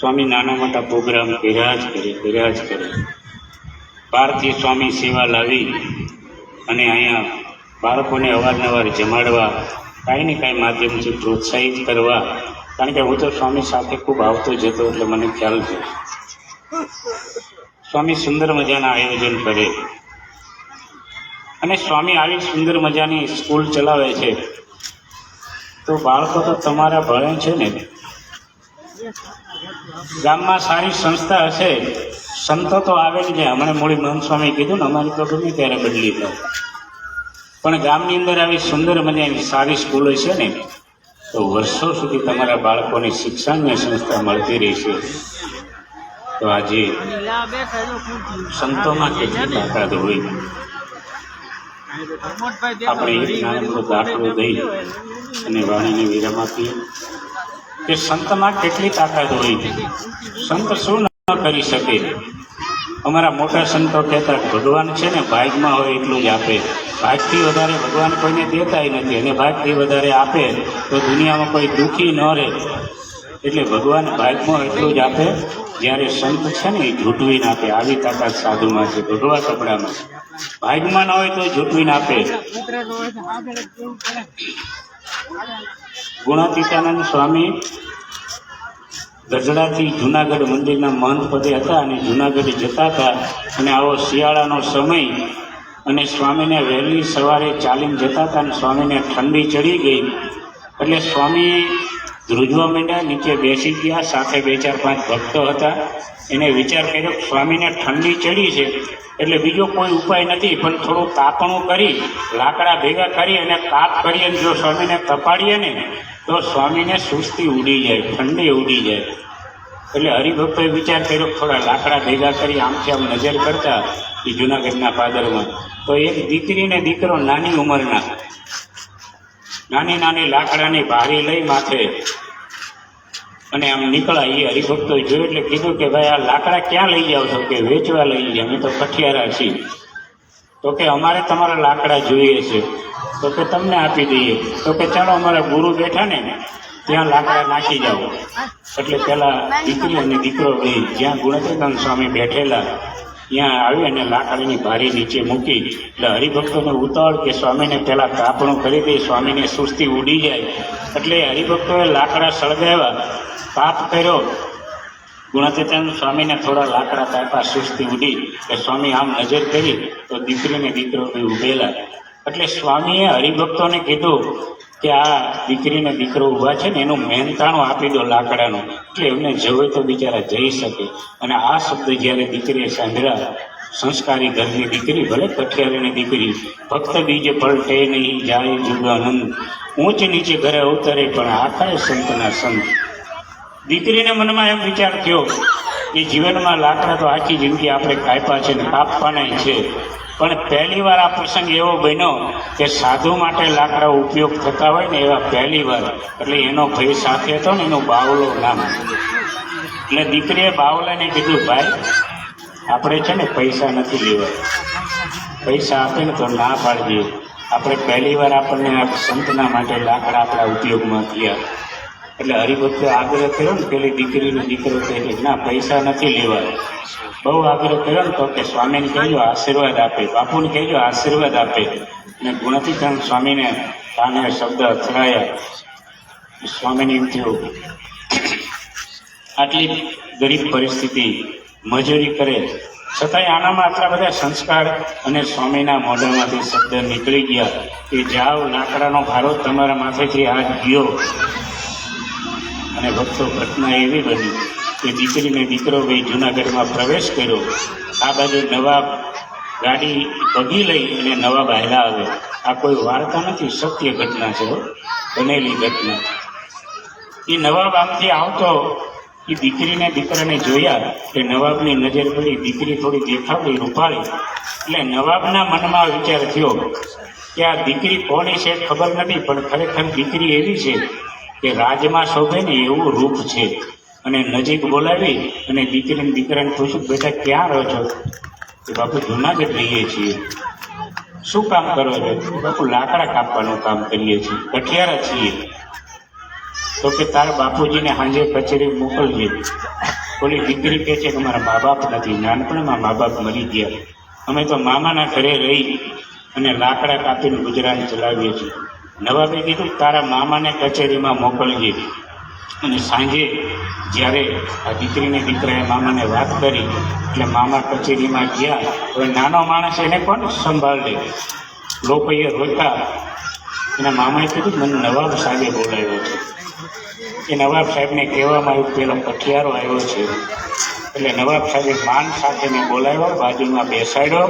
સ્વામી નાના મોટા પ્રોગ્રામ કર્યા જ કરે. બહારથી સ્વામી સેવા લાવી અને અહીંયા બાળકોને અવારનવાર જમાડવા, કાંઈ ને કાંઈ માધ્યમથી પ્રોત્સાહિત કરવા. કારણ કે હું તો સ્વામી સાથે ખૂબ આવતો જતો, એટલે મને ખ્યાલ છે. સ્વામી સુંદર મજાના આયોજન કરે અને સ્વામી આવી સુંદર મજાની સ્કૂલ ચલાવે છે. તો બાળકો તો તમારા ભણે છે ને. ગામમાં સારી સંસ્થા હશે, સંતો તો આવે ને જાય. હમણાં મૂળી મહંત સ્વામી કીધું ને, અમારી તો ગમે ત્યારે બદલી થાય. પણ ગામની અંદર આવી સુંદર મજાની સારી સ્કૂલ હશે ને, તો વર્ષો સુધી તમારા બાળકોને શિક્ષણની સંસ્થા મળતી રહેશે. તો આજે સંતોમાં કેટલી તાકાત હોય. આપણે એક નાનકડો દાખલો દઈ અને વાણીને વિરામ આપીએ કે સંતમાં કેટલી તાકાત હોય. સંત શું ન કરી શકે. અમારા મોટા સંતો કહેતા, ભગવાન છે ને ભાગમાં હોય એટલું જ આપે. ભાગથી વધારે ભગવાન કોઈને દેતાય નથી, અને ભાગથી વધારે આપે તો દુનિયામાં કોઈ દુઃખી ન રહે. એટલે ભગવાન ભાગમાં એટલું જ આપે. જ્યારે સંત છે ને એ ઝૂંટવીને આપે. આવી તાકાત સાધુમાં છે, ભગવા કપડામાં. ભાગમાં ન હોય તો ઝૂંટવીને આપે. ગુણાતીતાનંદ સ્વામી ગઢડાથી જુનાગઢ મંદિરના મહંત પદે હતા અને જુનાગઢ જતા હતા. અને આવો શિયાળાનો સમય અને સ્વામીને વહેલી સવારે ચાલીને જતા હતા અને સ્વામીને ઠંડી ચડી ગઈ. એટલે સ્વામી ધ્રુજવા માંડ્યા, નીચે બેસી ગયા. સાથે 2-4-5 ભક્તો હતા. એને વિચાર કર્યો કે સ્વામીને ઠંડી ચડી છે એટલે બીજો કોઈ ઉપાય નથી, પણ થોડું તાપણું કરી, લાકડા ભેગા કરી અને તાપ કરીએ. જો સ્વામીને તપાડીએ ને તો સ્વામીને સુસ્તી ઉડી જાય, ઠંડી ઉડી જાય. એટલે હરિભક્તોએ વિચાર કર્યો થોડા લાકડા ભેગા કરી આમથી આમ નજર કરતા એ જુનાગઢના પાદરમાં. તો એક દીકરી ને દીકરો નાની ઉંમરના નાની લાકડાની ભારી લઈ માથે અને આમ નીકળ્યા. એ હરિભક્તોએ જોયું એટલે કીધું કે ભાઈ આ લાકડા ક્યાં લઈ જાઓ છો? કે વેચવા લઈ જાય, અમે તો કઠિયારા છીએ. તો કે અમારે તમારા લાકડા જોઈએ છે. તો કે તમને આપી દઈએ. તો કે ચાલો અમારા ગુરુ બેઠા ને ત્યાં લાકડા નાખી જાઓ. એટલે પેલા દીકરી અને દીકરો જ્યાં ગુણાતીતાનંદ સ્વામી બેઠેલા ત્યાં આવી અને લાકડાની ભારી નીચે મૂકી. એટલે હરિભક્તોને ઉતાવળ કે સ્વામીને પેલા તાપણું કરી દે, સ્વામીને સુસ્તી ઉડી જાય. એટલે હરિભક્તોએ લાકડા સળગાવ્યા, તાપ કર્યો. ગુણાતીતાનંદ સ્વામીને થોડા લાકડા તાપ્યા, સુસ્તી ઉડી. કે સ્વામી આમ નજર કરી તો દીકરીને દીકરો ઉભેલા. એટલે સ્વામીએ હરિભક્તોને કીધું કે આ દીકરીને દીકરો ઊભા છે ને એનું મહેનતાણું આપી દો લાકડાનું, એટલે એમને જવે તો બિચારા જઈ શકે. અને આ શબ્દ જ્યારે દીકરીએ સાંભળ્યા, સંસ્કારી ઘરની દીકરી, ભલે કઠિયારીની દીકરી, ભક્ત બીજે પલટે નહીં જાય જુગાનંદ, ઊંચ નીચે ઘરે અવતરે પણ આખા સંતના સંત. દીકરીને મનમાં એમ વિચાર થયો કે જીવનમાં લાકડા તો આખી જિંદગી આપણે કાપ્યા છે ને કાપવાના છે, પણ પહેલી વાર આ પ્રસંગ એવો બન્યો કે સાધુ માટે લાકડા ઉપયોગ થતા હોય ને એવા પહેલી વાર. એટલે એનો ભાઈ સાથે હતો ને, એનું બાવલો નામ. એટલે દીકરીએ બાવલાને કીધું, ભાઈ આપણે છે ને પૈસા નથી લેવા, પૈસા આપે ને તો ના પાડજે. આપણે પહેલી વાર આપણને આ સંતના માટે લાકડા આપણા ઉપયોગમાં થયા. એટલે હરિભક્તે આગ્રહ કર્યો ને, પેલી દીકરીનો દીકરો કહે ના પૈસા નથી લેવા. બહુ આગ્રહ કર્યો ને તો કે સ્વામીને કહેજો આશીર્વાદ આપે, બાપુને કહેજો આશીર્વાદ આપે. અને ગુણાતીતાનંદ સ્વામીને કાને શબ્દ અથડાયા. સ્વામીને એમ થયું આટલી ગરીબ પરિસ્થિતિ, મજૂરી કરે છતાંય આનામાં આટલા બધા સંસ્કાર. અને સ્વામીના મોઢામાંથી શબ્દ નીકળી ગયા કે જાઓ લાકડાનો ભારો તમારા માથેથી આજ ગયો. અને ભક્તો ઘટના એવી બની કે દીકરીને દીકરો ભાઈ જુનાગઢમાં પ્રવેશ કર્યો. આ બાજુ નવાબ ગાડી બગી લઈ અને નવાબ હાલ્યા આવે. આ કોઈ વાર્તા નથી, સત્ય ઘટના છે, બનેલી ઘટના. એ નવાબ આમથી આવતો એ દીકરીને દીકરાને જોયા કે નવાબની નજર પડી. દીકરી થોડી દેખાવડી, રૂપાળી. એટલે નવાબના મનમાં વિચાર થયો કે આ દીકરી કોની છે ખબર નથી, પણ ખરેખર દીકરી એવી છે કે રાજમાં શોભે ને એવું રૂપ છે. અને નજીક બોલાવી અને દીકરીને દીકરાને પૂછ્યું, બેટા ક્યાં રહો છો? કે બાપુ જુનાગઢ રહીએ છીએ. શું કામ કરો છો? બાપુ લાકડા કાપવાનું કામ કરીએ છીએ, કઠિયારા છીએ. તો કે તારા બાપુજીને સાંજે કચેરી મોકલજે. ઓલી દીકરી કહે છે કે મારા મા બાપ નથી, નાનપણમાં મા બાપ મરી ગયા, અમે તો મામાના ઘરે રહી અને લાકડા કાપીને ગુજરાન ચલાવીએ છીએ. નવાબે કીધું તારા મામાને કચેરીમાં મોકલજે. અને સાંજે જ્યારે આ દીકરીને દીકરાએ મામાને વાત કરી એટલે મામા કચેરીમાં ગયા. હવે નાનો માણસ એને કોણ સંભાળે? લોકોએ રોતા. એના મામાએ કીધું મને નવાબ સાહેબે બોલાવ્યો છે. એ નવાબ સાહેબને કહેવામાં આવ્યું પેલો કઠિયારો આવ્યો છે. એટલે નવાબ સાહેબે માન સાથે મેં બોલાવ્યો, બાજુમાં બેસાડ્યો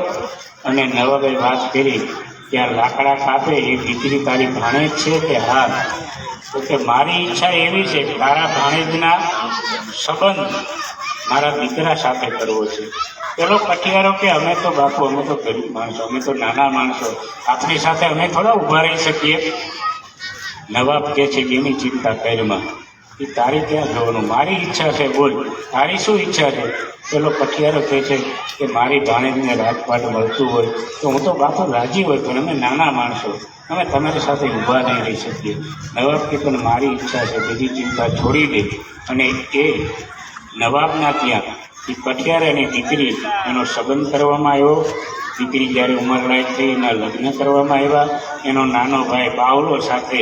અને નવાબે વાત કરી કે આ લાકડા કાપે એ દીકરી તારી ભાણેજ છે કે? હા. તો કે મારી ઈચ્છા એવી છે કે તારા ભાણેજના સંબંધ મારા દીકરા સાથે કરવો છે. પેલો કઠિયારો કે અમે તો બાપુ, અમે તો ગરીબ માણસો, અમે તો નાના માણસો, આપણી સાથે અમે થોડા ઊભા રહી શકીએ. નવાબ કહે છે કે એની ચિંતા કરમાં, એ તારી ક્યાં જવાનું? મારી ઈચ્છા છે, બોલ તારી શું ઈચ્છા છે? પેલો કઠિયારો કહે છે કે મારી ભાણેજને રાજપાટ મળતું હોય તો હું તો બાપુ રાજી હોય, પણ અમે નાના માણસો, અમે તમારી સાથે ઊભા નહીં રહી શકીએ. નવાબ કે પણ મારી ઈચ્છા છે, બધી ચિંતા છોડી દે. અને એ નવાબના ત્યાં એ કઠિયારાની દીકરી એનો સંબંધ કરવામાં આવ્યો. દીકરી જ્યારે ઉંમરલાયક થઈ એના લગ્ન કરવામાં આવ્યા. એનો નાનો ભાઈ બાવલો સાથે,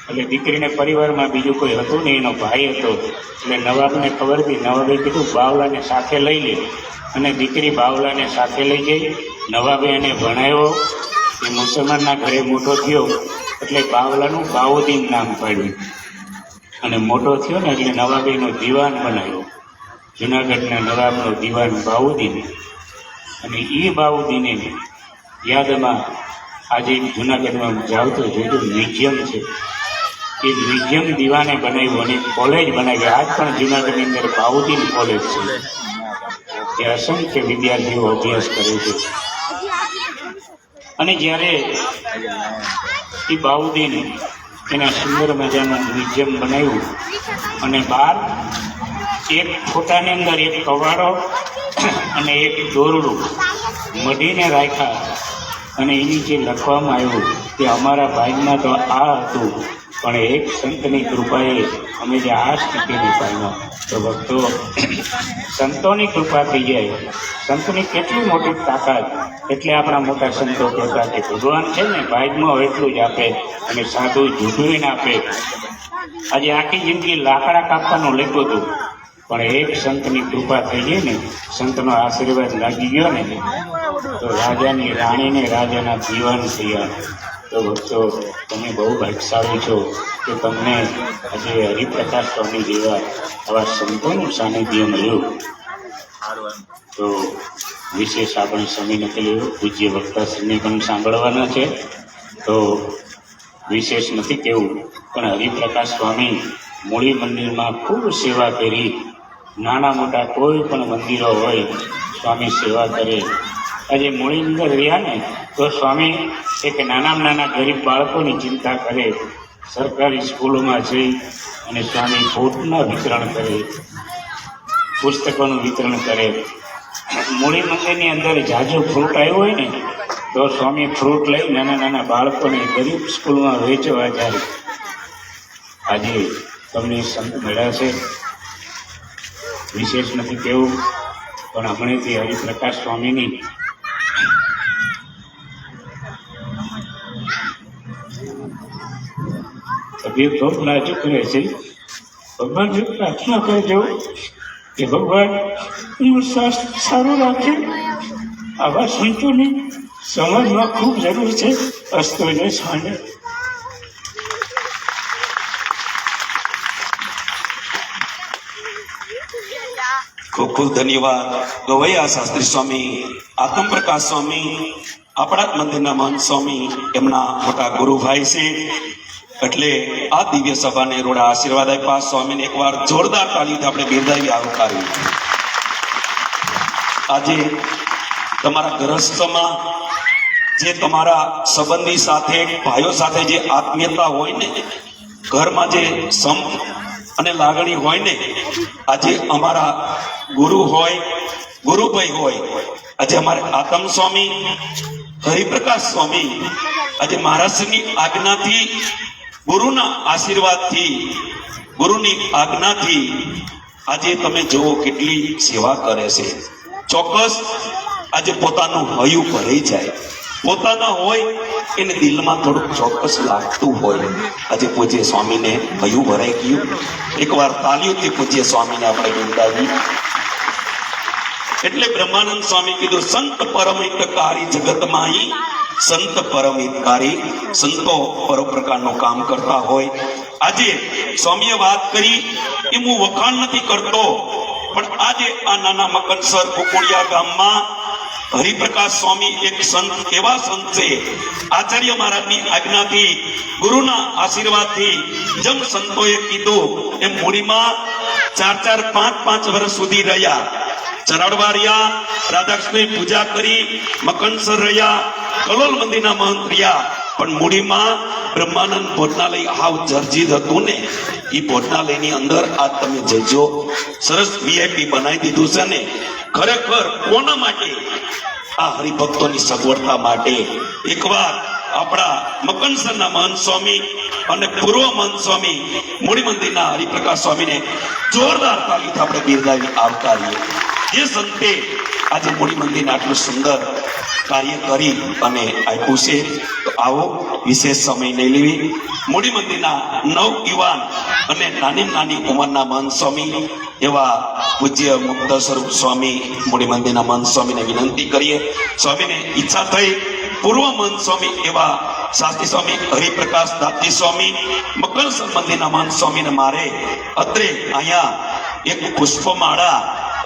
એટલે દીકરીને પરિવારમાં બીજું કોઈ હતું નહીં, એનો ભાઈ હતો. એટલે નવાબને ખબર હતી. નવાબે કીધું બાવલાને સાથે લઈ લે. અને દીકરી બાવલાને સાથે લઈ ગઈ. નવાબે એને ભણાવ્યો. એ મુસલમાનના ઘરે મોટો થયો એટલે બાવલાનું બાઉદ્દીન નામ પાડ્યું. અને મોટો થયો ને એટલે નવાબે એનો દીવાન બનાવ્યો. જુનાગઢના નવાબનો દીવાન બાઉદ્દીન. અને એ બાઉદ્દીને યાદમાં આજે જુનાગઢમાં જાવ તો જોજો મ્યુઝિયમ છે. એ મ્યુઝિયમ દીવાને બનાવ્યું અને કોલેજ બનાવી. આજ પણ જુનાગઢની અંદર બાઉદ્દીન કોલેજ છે, જે અસંખ્ય વિદ્યાર્થીઓ અભ્યાસ કરે છે. અને જ્યારે એ બાઉદ્દીન એના સુંદર મજાનું મ્યુઝિયમ બનાવ્યું અને બહાર એક ફોટાની અંદર એક કવાડો અને એક દોરડું મઢીને રાખ્યા. અને એની જે લખવામાં આવ્યું કે અમારા ભાઈમાં તો આ હતું, પણ એક સંતની કૃપાએ અમે જે આ સ્થિતિની પામ્યા. તો ભક્તો, સંતોની કૃપા થઈ જાય. સંતની કેટલી મોટી તાકાત! એટલે આપણા મોટા સંતો કહેતા કે ભગવાન છે ને ભાઈમાં હોય એટલું જ આપે અને સાધુ જુઠવીને આપે. આજે આખી જિંદગી લાકડા કાપવાનું લખ્યું હતું, પણ એક સંતની કૃપા થઈ ગઈ ને, સંતનો આશીર્વાદ લાગી ગયો ને, તો રાજાની રાણીને રાજાના દીવાન થયા. તો ભક્તો, તમે બહુ ભાગ્યશાળી છો કે તમને આજે હરિપ્રકાશ સ્વામી જેવા આવા સંતોનું સાનિધ્ય મળ્યું. તો વિશેષ આપણે સમય નથી લેવો, પૂજ્ય વક્તાશ્રીને પણ સાંભળવાના છે, તો વિશેષ નથી કહેવું. પણ હરિપ્રકાશ સ્વામી મૂળી મંદિરમાં ખૂબ સેવા કરી. નાના મોટા કોઈ પણ મંદિરો હોય સ્વામી સેવા કરે. આજે મૂળી અંદર રહ્યા ને તો સ્વામી એક નાના ગરીબ બાળકોની ચિંતા કરે. સરકારી સ્કૂલોમાં જઈ અને સ્વામી ફ્રૂટના વિતરણ કરે, પુસ્તકોનું વિતરણ કરે. મૂળી મંદિરની અંદર જાજુ ફ્રૂટ આવ્યું હોય ને તો સ્વામી ફ્રૂટ લઈ નાના બાળકોને ગરીબ સ્કૂલમાં વેચવા જાય. આજે તમને સંત મળ્યા છે, વિશેષ નથી કહેવું, પણ હમણાંથી હરિપ્રકાશ સ્વામીની તબિયત બહુ નાજુક રહે છે. ભગવાન પ્રાર્થના કરજો કે ભગવાન એનું સ્વાસ્થ્ય સારું રાખે. આવા સંતોની સમજમાં ખૂબ જરૂર છે. અસ્તો જય સ્વામી. ખૂબ ખૂબ ધન્યવાદ ગવૈયા શાસ્ત્રી સ્વામી, આત્મ પ્રકાશ સ્વામી, આપણા જ મંદિરના મહંત સ્વામી, એમના મોટા ગુરુભાઈ છે. એટલે આ દિવ્ય સભાને રોડા આશીર્વાદ આપ્યા. સ્વામીને એકવાર જોરદાર તાળીથી આપણે બિરદાવી આવકારવી. આજે તમારા ગ્રહસ્થમાં જે તમારા સંબંધી સાથે, ભાઈઓ સાથે જે આત્મીયતા હોય ને, ઘરમાં જે સંપ અને લાગણી હોય ને, આજે અમારા ગુરુ હોય, ગુરુભાઈ હોય, આજે અમારે આત્મ સ્વામી, હરિપ્રકાશ સ્વામી, આજે મહારાષ્ટ્રની આજ્ઞાથી, ગુરુના આશીર્વાદથી ગુરુની આજ્ઞાથી આજે તમે જુઓ કેટલી સેવા કરે છે. ચોક્કસ આજે પોતાનું હૈયું ભરાઈ જાય, પોતાના હોય એને દિલમાં થોડુંક ચોક્કસ લાગતું હોય. આજે પૂજ્ય સ્વામીને હૈયું ભરાઈ ગયું. એકવાર તાલીઓથી પૂજ્ય સ્વામીને આપણે બિરદાવી. એટલે બ્રહ્માનંદ સ્વામી કીધું, સંત પરમ હિતકારી જગતમાં સંત પરમ હિતકારી. સંતો પર પ્રકારનું કામ કરતા હોય. આજે સ્વામીએ વાત કરી એ હું વખાણ નથી કરતો, પણ આજે આ નાના મકનસર કુકુડિયા ગામમાં હરિપ્રકાશ સ્વામી એક સંત, એવા સંત છે, આચાર્ય મહારાજની આજ્ઞાથી, ગુરુના આશીર્વાદથી જેમ સંતોએ કીધું એમ મૂડીમાં 4-4, 5-5 વર્ષ સુધી રહ્યા. ચરાડવા રહ્યા, રાધાકૃષ્ણની પૂજા કરી, મકનસર રહ્યા, કલોલ મંદિરના મહંત રહ્યા. પણ મૂડીમાં બ્રહ્માનંદ ભોજનાલય હાવ જર્જિત હતું ને, એ ભોજનાલયની અંદર આજ તમે જજો, સરસ VIP બનાવી દીધું છે ને. ખરેખર કોના માટે? આ હરિભક્તોની સગવડતા માટે. એકવાર આપણા મકનસરના મહંત સ્વામી અને પૂર્વ મહંત સ્વામી મૂડી મંદિરના હરિપ્રકાશ સ્વામીને જોરદાર તાલીથી આપણે બિરદાવી આવકારીએ. જે સંતે આજે મૂડી મંદિરને આટલું સુંદર કાર્ય કરી અને આપ્યું છે, તો આવો વિશેષ સમય નહીં લેવી. મૂડી મંદિરના નવ યુવાન અને નાની ઉંમરના મહંત સ્વામી એવા પૂજ્ય મુક્ત સ્વરૂપ સ્વામી મૂડી મંદિરના મહંત સ્વામીને વિનંતી કરીએ. સ્વામીને ઈચ્છા થઈ પૂર્વ મહંત સ્વામી એવા શાસ્ત્રી સ્વામી હરિપ્રકાશ દાસજી સ્વામી મકનસર મંદિરના મહંત સ્વામીને મારે અત્રે અહીંયા એક પુષ્પમાળા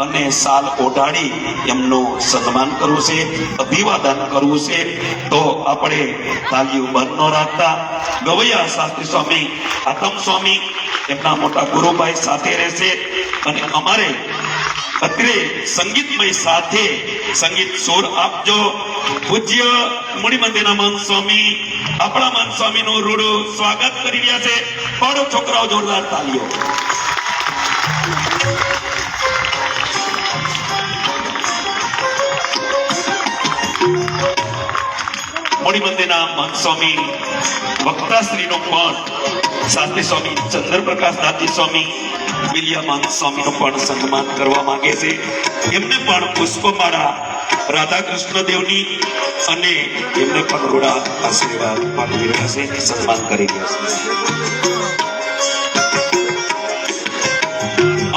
અને સાલ ઓઢાડી એમનું સન્માન કરવું છે, અભિવાદન કરવું છે. તો આપણે તાલીઓ બંધ ન રાખતા ગવૈયા શાસ્ત્રી સ્વામી આતમ સ્વામી એમના મોટા ગુરુભાઈ સાથે રહેશે. અને અમારે અત્રે સંગીતમય સાથે સંગીત સુર આપજો. પૂજ્ય મૂડી મંદિરના મહંત સ્વામી આપણા મહંત સ્વામીનું રૂડું સ્વાગત કરી રહ્યા છે. પાડો છોકરાઓ, જોરદાર તાલીઓ. મૂડી મંદિરના મહંત સ્વામી વક્તાશ્રીનો પણ શાસ્ત્રી સ્વામી ચંદ્રપ્રકાશ દાસજી સ્વામી વિલિયા મહંત સ્વામીનું પણ સન્માન કરવા માંગે છે. એમને પણ પુષ્પમાળા રાધાકૃષ્ણ દેવની અને એમને પણ રૂડા આશીર્વાદ પાઠવી રહ્યા છે, સન્માન કરી રહ્યા છે.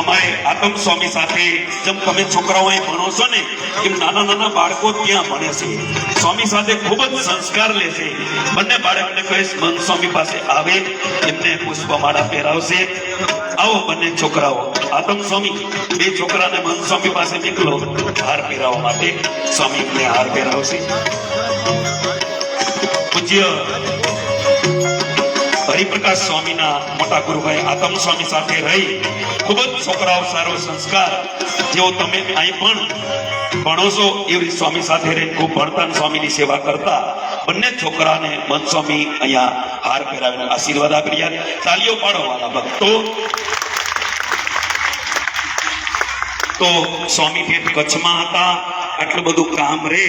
અમારે આતમ સ્વામી સાથે જેમ તમે છોકરાઓ અહીં ભણો છો ને, એમ નાના બાળકો ત્યાં ભણે છે. સ્વામી સાથે ખૂબ જ સંસ્કાર લે છે. બંને બાળકને કહીશ મહંત સ્વામી પાસે આવે, એમને પુષ્પમાળા પહેરાવશે. આવો બંને છોકરાઓ, આતમ સ્વામી બે છોકરાને મહંત સ્વામી પાસે નીકળો હાર પહેરાવવા માટે. સ્વામી એમને હાર પહેરાવશે. પૂજ્ય હરિપ્રકાશ સ્વામીના મોટા ગુરુભાઈ આતમ સ્વામી સાથે રહી ખૂબ જ છોકરાઓ સારો સંસ્કાર, જેવો તમે અહીં પણ ભણો છો એવી સ્વામી સાથે રહી ખૂબ ભણતા સ્વામીની સેવા કરતા બંને છોકરાને મહંત સ્વામી અહીંયા હાર પહેરાવીને આશીર્વાદ આપી રહ્યા. તાલીઓ પાડો વાલા ભક્તો. તો સ્વામી ઠેઠ કચ્છમાં હતા, આટલું બધું કામ રે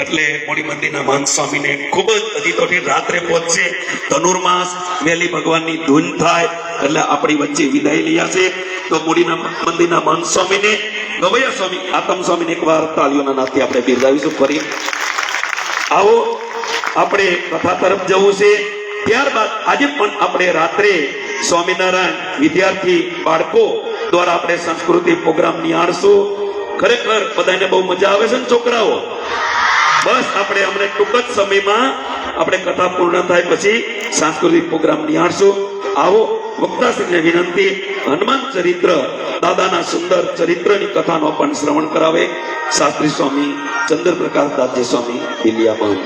એટલે મૂડી મંદિરના મહંત સ્વામીને ખૂબ જ હજી તો રાત્રે પહોંચશે. ધનુર્માસ વહેલી ભગવાનની ધૂન થાય એટલે આપણી વચ્ચે વિદાય લઈ છે. તો મૂડીના મંદિરના મહંત સ્વામીને ગવૈયા સ્વામી આતમ સ્વામીને એકવાર તાલીઓના નાથે આપણે બિરદાવીશું. ફરી આવો આપણે કથા તરફ જવું છે. ત્યારબાદ આજે પણ આપણે રાત્રે સ્વામિનારાયણ વિદ્યાર્થી બાળકો દ્વારા આપણે સંસ્કૃતિ પ્રોગ્રામ નિહાળશું. ખરેખર બધાને બહુ મજા આવે છે ને છોકરાઓ? બસ આપણે અમને ટૂંક જ સમયમાં આપણે કથા પૂર્ણ થાય પછી સાંસ્કૃતિક પ્રોગ્રામ નિહાળશું. આવો વક્તાશ્રીને વિનંતી, હનુમાન ચરિત્ર દાદાના સુંદર ચરિત્રની કથાનો પણ શ્રવણ કરાવે શાસ્ત્રી સ્વામી ચંદ્રપ્રકાશ દાસજી સ્વામી દિલિયામાં.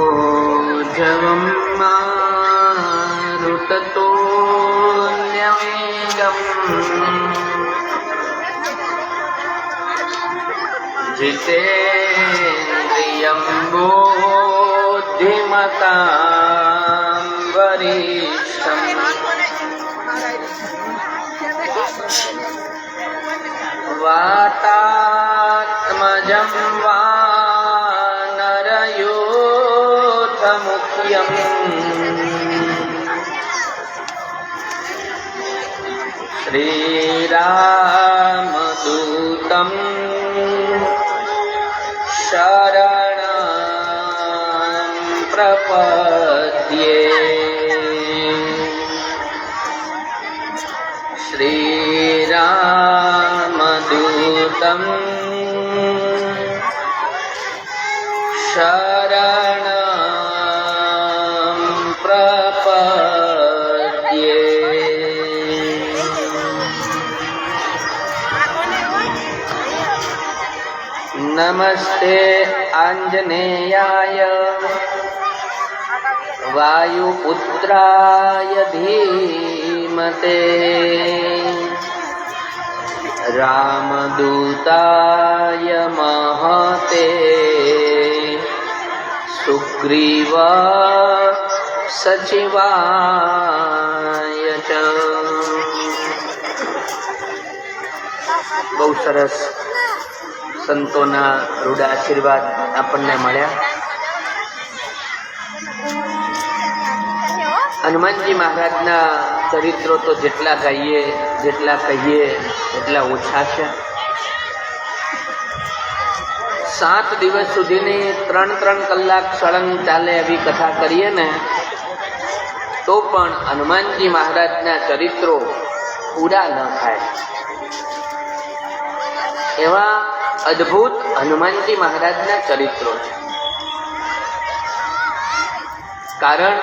मनोजवं मारुततुल्यवेगम् जितेन्द्रियं बुद्धिमतां वरिष्ठम् वातात्मज सहजं वानरयोथमुख्यम् श्रीरामदूतं शरणं प्रपद्ये श्रीरामदूतं शरणं प्रपद्ये। नमस्ते आंजनेयाय वायुपुत्राय धीमते रामदूताय महते सुग्रीव सचिवाय च। बहु सरस સંતોના રૂડા આશીર્વાદ આપણને મળ્યા. હનુમાનજી મહારાજના ચરિત્રો તો જેટલા ગાઈએ જેટલા કહીએ એટલા ઓછા છે. 7 દિવસ સુધીની 3 કલાક સળંગ ચાલે એવી કથા કરીએ ને તો પણ હનુમાનજી મહારાજના ચરિત્રો પૂરા ન થાય એવા અદ્ભુત હનુમાનજી મહારાજના ચરિત્રો છે. કારણ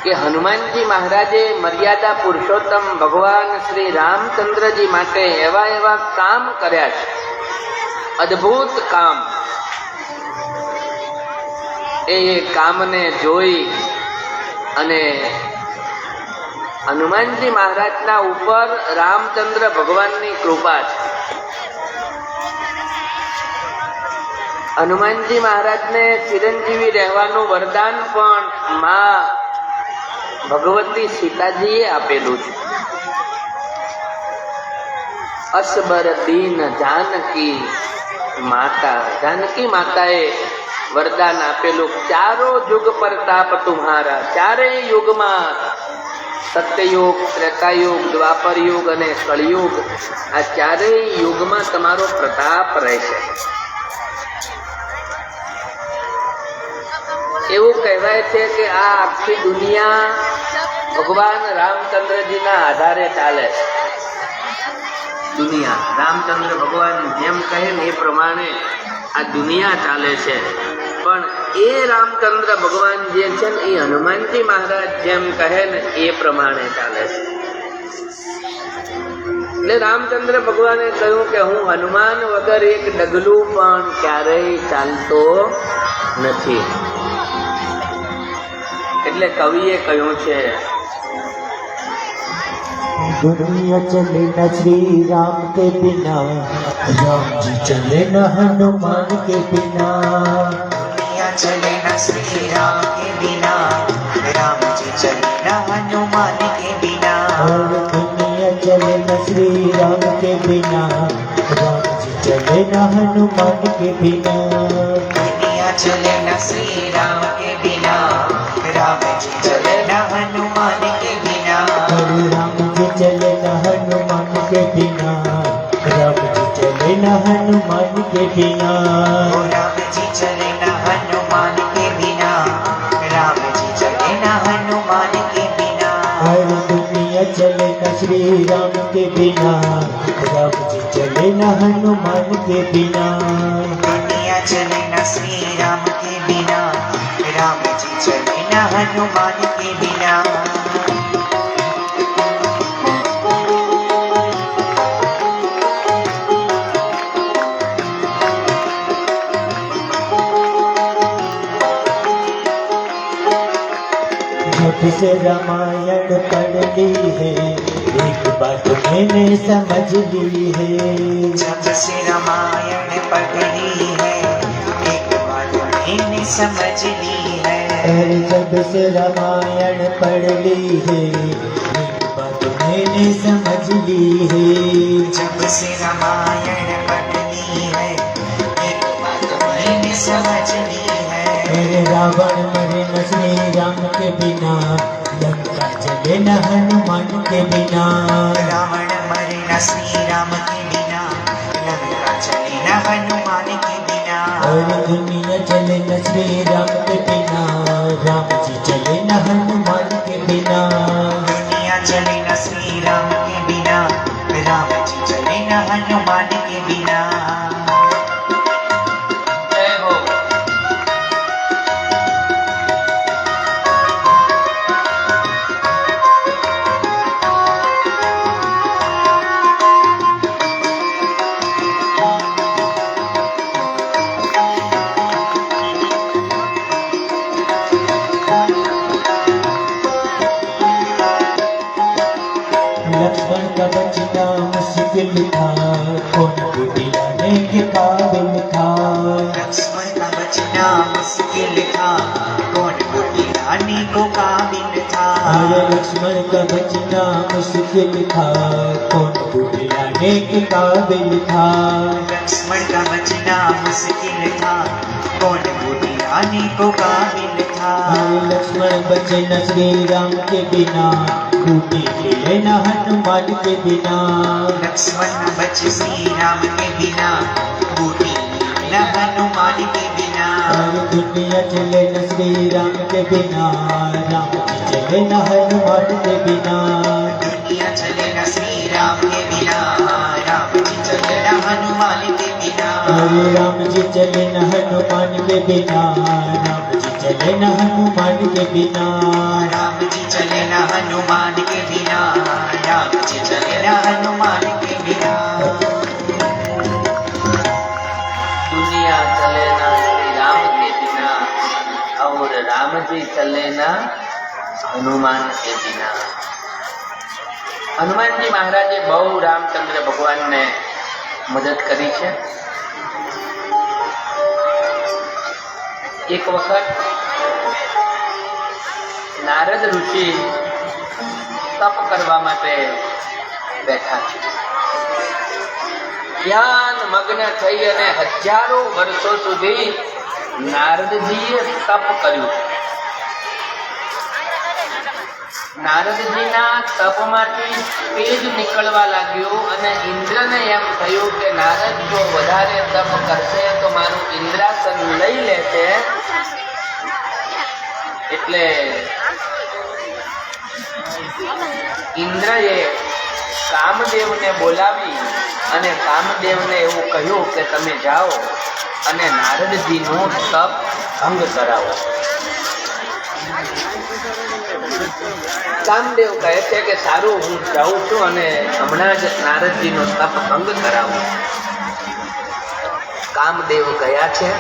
કે હનુમાનજી મહારાજે મર્યાદા પુરુષોત્તમ ભગવાન શ્રી રામચંદ્રજી માટે એવા કામ કર્યા છે, અદ્ભુત કામ. એ કામને જોઈ અને હનુમાનજી મહારાજના ઉપર રામચંદ્ર ભગવાનની કૃપા છે. હનુમાનજી મહારાજને ચિરંજીવી રહેવાનું વરદાન પણ માં ભગવતી સીતાજીએ આપેલું છે. અસબર દીન જાનકી માતા, જાનકી માતાએ વરદાન આપેલું. ચારો યુગ પ્રતાપ તુમ્હારા, ચારેય યુગમાં સત્યયુગ, ત્રેતાયુગ, દ્વાપર યુગ અને કળિયુગ, આ ચારેય યુગમાં તમારો પ્રતાપ રહેશે. એવું કહેવાય છે કે આ આખી દુનિયા ભગવાન રામચંદ્રજીના આધારે ચાલે છે. દુનિયા રામચંદ્ર ભગવાન જેમ કહે ને એ પ્રમાણે આ દુનિયા ચાલે છે. પણ એ રામચંદ્ર ભગવાન જે છે ને એ હનુમાનજી મહારાજ જેમ કહે ને એ પ્રમાણે ચાલે છે. એટલે રામચંદ્ર ભગવાને કહ્યું કે હું હનુમાન વગર એક ડગલું પણ ક્યારેય ચાલતો નથી. એટલે કવિએ કહ્યું છે, दुनिया चले न श्री राम के बिना, राम जी चले न हनुमान के बिना. दुनिया चले न श्री राम के बिना, राम जी चले न हनुमान के बिना. और दुनिया चले न श्री राम के बिना, राम जी चले न हनुमान के बिना. दुनिया चले न श्री राम के बिना, राम जी चले न हनुमान के बिना. हरे राम जी चले न हनुमान के बिना, राम जी चले न हनुमान के बिना. ओ राम जी चले न हनुमान के बिना, राम जी चले न हनुमान के बिना. हर दुनिया चले न श्री राम के बिना, राम जी चले न हनुमान के बिना. दुनिया चले न श्री राम के बिना, राम जी चले न हनुमान के बिना. जब से रामायण पढ़ ली है, एक बात मैंने समझ ली है. जब से रामायण पढ़ ली है, एक बात मैंने समझ ली है. अरे जब से रामायण पढ़ ली है, एक बात मैंने समझ ली है. जब से रामायण पढ़ ली है, मेरे रावण मरे न श्री राम के बिना, लंका चले न हनुमान के बिना। रावण मरे न श्री राम के बिना, लंका चले न हनुमान के बिना। और दुनिया चले न श्री राम के बिना, राम जी चले न हनुमान के बिना। दुनिया चले न श्री राम के बिना, राम जी चले न हनुमान के बिना। जय हो। लक्ष्मण का बचना मुश्किल था, कौन बुझाने के काबिल था। लक्ष्मण का बचना मुश्किल था, कौन बुझाने को काबिल था। अरे लक्ष्मण का बचना मुश्किल था, कौन बुझाने के काबिल था। लक्ष्मण का बचना मुश्किल था, कौन बुझाने को काबिल था। अरे लक्ष्मण बचे न श्री राम के बिना, बूटी खेले न हनुमान के बिना। लक्ष्मण बचे श्री राम के बिना, बूटी न हनुमान के बिना। और दुनिया चले न श्री राम के बिना, राम जी चले न हनुमान के बिना। दुनिया चले न श्री राम के बिना, राम जी चले न हनुमान के बिना। अरे राम जी चले न हनुमान के बिना, राम जी चले न हनुमान के बिना। राम जी चले न हनुमान के बिना, राम जी चले न हनुमान के बिना। दुनिया चले ना श्री राम के बिना, और राम जी चले ना हनुमान के बिना। હનુમાનજી મહારાજે બહુ રામચંદ્ર ભગવાનને મદદ કરી છે. એક વખત નારદ ઋષિ તપ કરવા માટે બેઠા છે. ધ્યાન મગ્ન થઈ અને હજારો વર્ષો સુધી નારદજીએ તપ કર્યું. નારદજીના તપમાંથી તેજ નીકળવા લાગ્યું અને ઇન્દ્રને એમ થયું કે નારદ જો વધારે તપ કરશે તો મારું ઇન્દ્રાસન લઈ લેશે. એટલે ઇન્દ્રએ કામદેવને બોલાવી અને કામદેવને એવું કહ્યું કે તમે જાઓ અને નારદજીનું તપ ભંગ કરાવો. કામદેવ કહે છે કે સારું, હું જાઉં છું અને હમણાં જ નારદજીનો તપ ભંગ કરાવું. કામદેવ ગયા છે.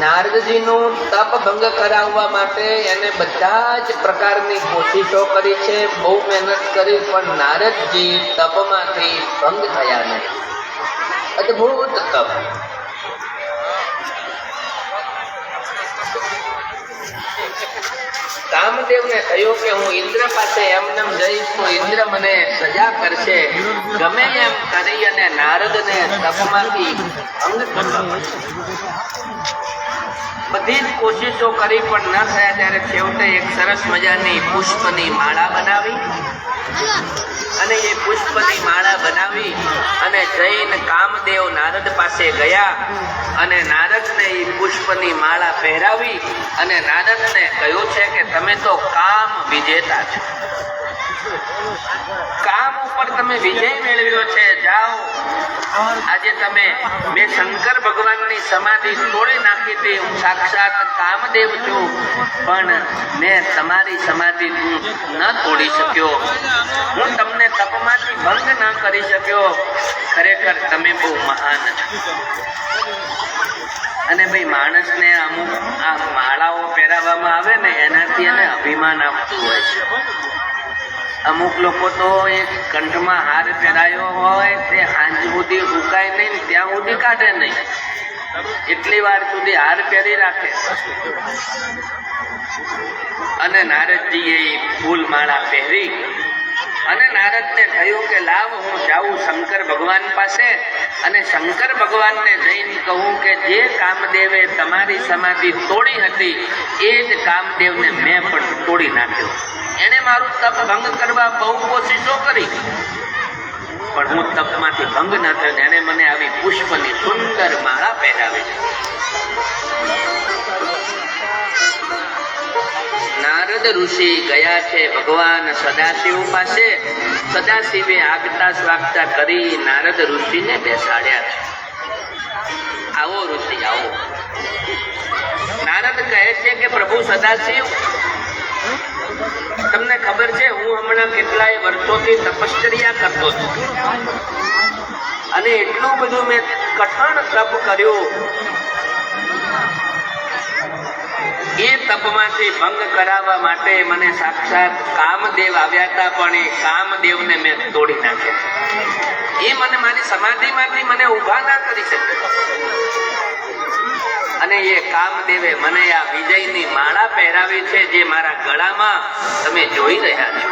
નારદજીનું તપ ભંગ કરાવવા માટે એને બધા જ પ્રકારની કોશિશો કરી છે, બહુ મહેનત કરી, પણ નારદજી તપમાંથી ભંગ થયા નહીં. અદ્ભુત તપ. કામદેવને થયું કે હું ઇન્દ્ર પાસે એમનેમ જઈશ તો ઇન્દ્ર મને સજા કરશે. ગમે એમ કરી અને નારદને તપમાંથી ભંગ કરવા. બધી જ કોશિશો કરી પણ ન થયા. ત્યારે છેવટે એક સરસ મજાની પુષ્પની માળા બનાવી અને એ પુષ્પની માળા બનાવી અને જઈને કામદેવ નારદ પાસે ગયા અને નારદને એ પુષ્પની માળા પહેરાવી અને નારદને કહ્યું છે કે તમે તો કામ વિજેતા છો, કામ ઉપર તમે વિજય મેળવ્યો છે. જાઓ, આજે તમે, મેં શંકર ભગવાનની સમાધિ તોડી નાખી હતી, હું સાક્ષાત કામદેવ છું, પણ મેં તમારી સમાધિ ન તોડી શક્યો, હું તમને તપમાંથી ભંગ ન કરી શક્યો. ખરેખર તમે બહુ મહાન છો. અને ભાઈ, માણસને અમુક આ માળાઓ પહેરાવવામાં આવે ને એનાથી એને અભિમાન આપતું હોય છે. અમુક લોકો તો એક કંઠમાં હાર પહેરાયો હોય તે સાંજ સુધી ઉકાય નહીં, ત્યાં સુધી કાઢે નહીં, એટલી વાર સુધી હાર પહેરી રાખે. અને નારદજીએ ફૂલ માળા પહેરી અને નારદને થયું કે લાવ હું જાઉં શંકર ભગવાન પાસે અને શંકર ભગવાનને જઈને કહું કે જે કામદેવે તમારી સમાધિ તોડી હતી એ જ કામદેવને મેં પણ તોડી નાખ્યો. એણે મારું તપ ભંગ કરવા બહુ કોશિશો કરી પણ હું તપમાંથી ભંગ ન થયો. એણે મને આવી પુષ્પની સુંદર માળા પહેરાવી છે. નારદ ઋષિ ગયા છે ભગવાન સદાશિવ પાસે. સદાશિવે આગતા સ્વાગતા કરી નારદ ઋષિને બેસાડ્યા છે. આવો ઋષિ આવો. નારદ કહે છે કે પ્રભુ સદાશિવ, તમને ખબર છે હું હમણાં કેટલાય વર્ષોથી તપશ્ચર્યા કરતો હતો અને એટલું બધું મેં કઠણ તપ કર્યું. એ તપમાંથી ભંગ કરાવવા માટે મને સાક્ષાત કામદેવ આવ્યા હતા પણ એ કામદેવને મેં તોડી નાખ્યા. એ મને મારી સમાધિમાંથી મને ઊભા ના કરી શક્યો અને એ કામદેવે મને આ વિજયની માળા પહેરાવી છે જે મારા ગળામાં તમે જોઈ રહ્યા છો.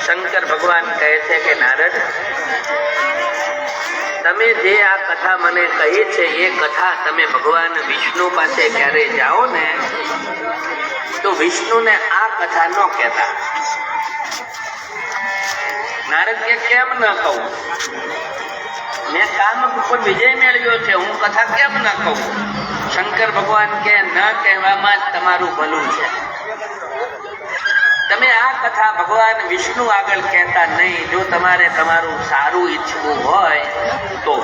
શંકર ભગવાન કહે છે કે નારદ, તમે જે આ કથા મને કહી છે એ કથા તમે ભગવાન વિષ્ણુ પાસે ક્યારે જાઓ ને તો વિષ્ણુને આ કથા ન કહેતા. નારદ કે કેમ ન કહું? મેં કામ ઉપર વિજય મેળવ્યો છે, હું કથા કેમ ન કહું? શંકર ભગવાન કે ન કહેવામાં જ તમારું ભલું છે. તમે આ કથા ભગવાન વિષ્ણુ આગળ કહેતા નહીં. જો તમારે તમારું સારું ઈચ્છવું હોય તો.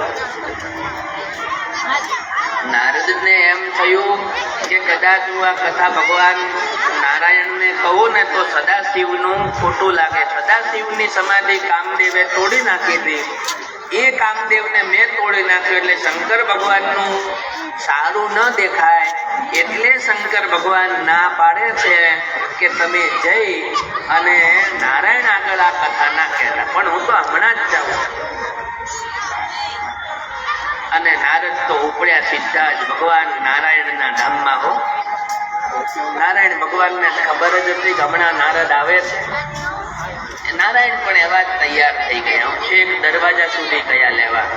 નારદને એમ થયું કે કદાચ હું આ કથા ભગવાન નારાયણને કહું ને તો સદાશિવનું ખોટું લાગે. સદાશિવની સમાધિ કામદેવે તોડી નાખી હતી. એ કામદેવને મેં તોડી નાખ્યો એટલે શંકર ભગવાનનું સારું ન દેખાય. એટલે શંકર ભગવાન ના પાડે છે કે તમે જઈ અને નારાયણ આગળ આ કથા ના કહેતા. પણ હું તો હમણાં જ જાઉં. અને નારદ તો ઉપડ્યા સીધા જ ભગવાન નારાયણના ધામમાં. હો, નારાયણ ભગવાનને ખબર જ હતી કે હમણાં નારદ આવે છે. નારાયણ પણ એવા જ તૈયાર થઈ ગયા. છેક દરવાજા સુધી ગયા લેવા.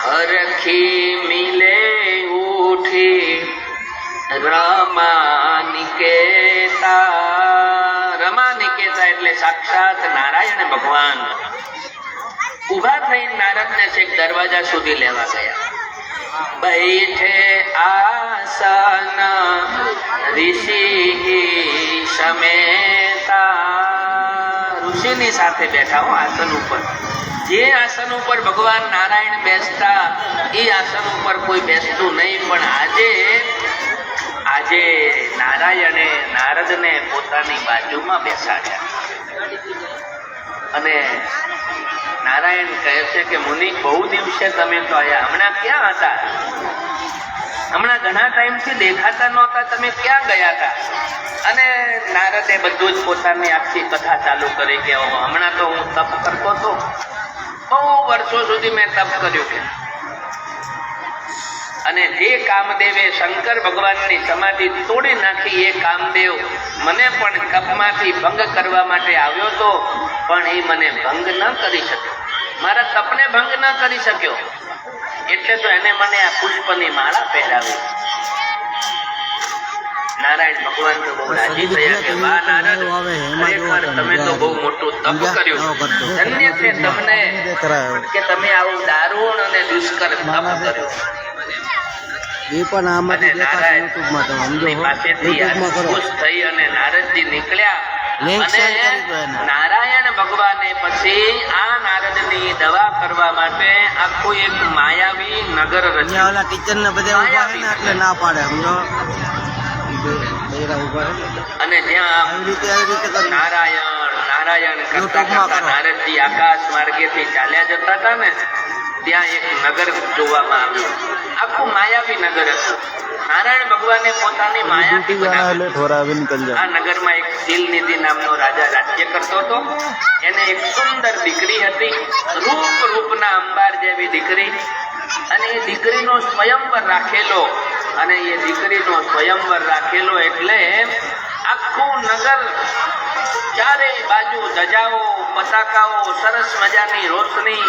હરખી મિલે ઉઠી રમા નિકેતા એટલે સાક્ષાત નારાયણ ભગવાન ઉભા થઈ નારદને છેક દરવાજા સુધી લેવા ગયા. बैठे आसन ऋषि समेता. ઋષિની સાથે બેઠા હો આસન ઉપર. જે આસન ઉપર ભગવાન નારાયણ બેસતા એ આસન ઉપર કોઈ બેસતું નહીં. પણ આજે નારાયણે નારદને પોતાની બાજુમાં બેસાડ્યા. અને નારાયણ કહે છે કે મુનિ, બહુ દિવસે તમે તો આયા, હમણાં ક્યાં હતા? હમણાં ઘણા ટાઈમથી દેખાતા નહોતા, તમે ક્યાં ગયા હતા? અને નારદે બધું જ પોતાની આખી કથા ચાલુ કરી કે હમણાં તો હું તપ કરતો હતો, બહુ વર્ષો સુધી મેં તપ કર્યું છે. અને જે કામદેવે શંકર ભગવાનની સમાધિ તોડી નાખી એ કામદેવ મને પણ તપમાંથી ભંગ કરવા માટે આવ્યો હતો પણ એ મને ભંગ ન કરી શક્યો. મારા તપને ભંગ ન કરી શક્યો. એટલે તો એને મને આ પુષ્પની માળા પહેરાવી. નારાયણ ભગવાન તો બહુ રાજી થયા કે વાહ નારદ, ખરેખર તમે તો બહુ મોટું તપ કર્યું. ધન્ય છે તમને કે તમે આવું દારૂણ અને દુષ્કર તપ કર્યું. એ પણ આમાંથી દેખાશે યુટ્યુબમાં. તમે સમજો, યુટ્યુબમાં કરો. ખુશ થઈ અને નારદજી નીકળ્યા. અને નારાયણ ભગવાને પછી આ નારદની દવા કરવા માટે આખું એક માયાવી નગર રચ્યું. ઓલા ટીચર ને બધા ઉભા છે ને એટલે ના પાડે, સમજો. અને જ્યાં નારાયણ કરતા નારદજી આકાશ માર્ગેથી ચાલ્યા જતા હતા ને ત્યાં એક નગર જોવામાં આવ્યું. આખું માયાવી નગર હતું. નારાયણ ભગવાને પોતાની માયાથી બનાવ્યું. આ નગરમાં એક શીલનિધિ નામનો રાજા રાજ્ય કરતો હતો. એને એક સુંદર દીકરી હતી, રૂપના અંબાર જેવી દીકરી. અને એ દીકરીનો સ્વયંવર રાખેલો અને એ દીકરીનો સ્વયંવર રાખેલો, એટલે આખું નગર ચારેય બાજુ ધજાઓ, પતાકાઓ, સરસ મજાની રોશની